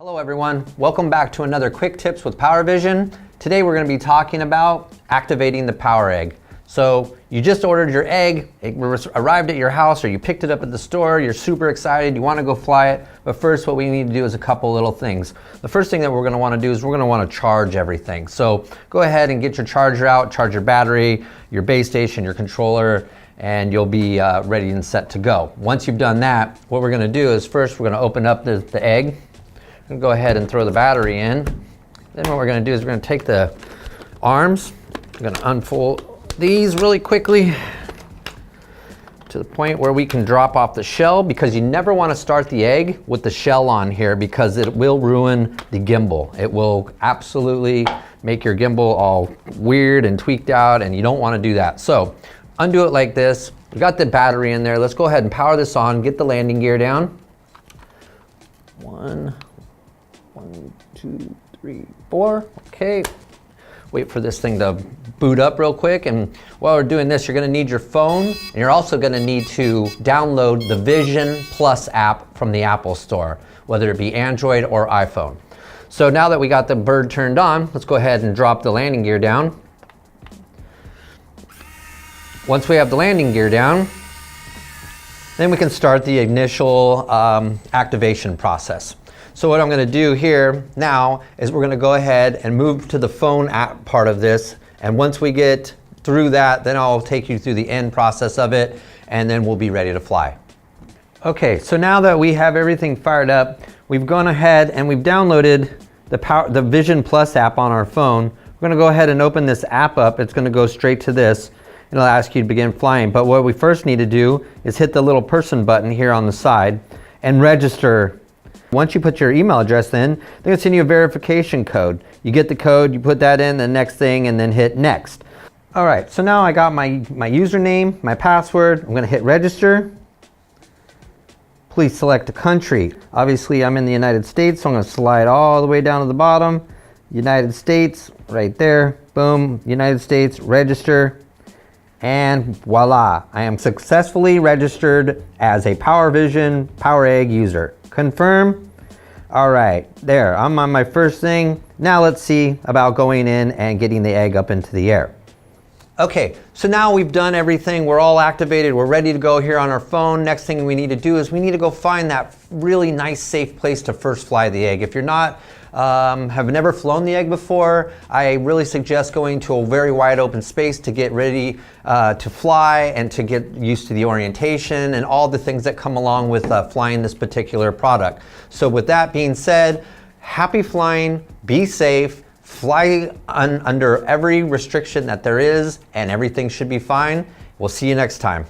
Hello everyone, welcome back to another Quick Tips with PowerVision. Today we're going to be talking about activating the PowerEgg. So you just ordered your egg, it arrived at your house or you picked it up at the store, you're super excited, you want to go fly it, but first what we need to do is a couple little things. The first thing that we're going to want to do is we're going to want to charge everything. So go ahead and get your charger out, charge your battery, your base station, your controller, and you'll be ready and set to go. Once you've done that, what we're going to do is first we're going to open up the egg. Go ahead and throw the battery in. Then what we're going to do is we're going to take the arms, we're going to unfold these really quickly to the point where we can drop off the shell, because you never want to start the egg with the shell on here because it will ruin the gimbal. It will absolutely make your gimbal all weird and tweaked out, and you don't want to do that. So undo it like this. We got the battery in there. Let's go ahead and power this on, get the landing gear down. One, 2, 3, 4. Okay. Wait for this thing to boot up real quick. And while we're doing this, you're going to need your phone, and you're also going to need to download the Vision Plus app from the Apple Store, whether it be Android or iPhone. So now that we got the bird turned on, let's go ahead and drop the landing gear down. Once we have the landing gear down, then we can start the initial activation process. So what I'm going to do here now is we're going to go ahead and move to the phone app part of this, and once we get through that, then I'll take you through the end process of it, and then we'll be ready to fly. Okay, so now that we have everything fired up, we've gone ahead and we've downloaded the Vision Plus app on our phone. We're going to go ahead and open this app up. It's going to go straight to this, and it'll ask you to begin flying. But what we first need to do is hit the little person button here on the side and register. Once you put your email address in, they're going to send you a verification code. You get the code, you put that in, the next thing, and then hit next. All right, so now I got my username, my password. I'm going to hit register. Please select a country. Obviously, I'm in the United States, so I'm going to slide all the way down to the bottom. United States, right there. Boom, United States, register. And voila, I am successfully registered as a PowerVision PowerEgg user. Confirm. All right, there, I'm on my first thing. Now let's see about going in and getting the egg up into the air. Okay, so now we've done everything. We're all activated. We're ready to go here on our phone. Next thing we need to do is we need to go find that really nice, safe place to first fly the egg. If you're not, have never flown the egg before, I really suggest going to a very wide open space to get ready to fly and to get used to the orientation and all the things that come along with flying this particular product. So with that being said, happy flying, be safe, fly under every restriction that there is, and everything should be fine. We'll see you next time.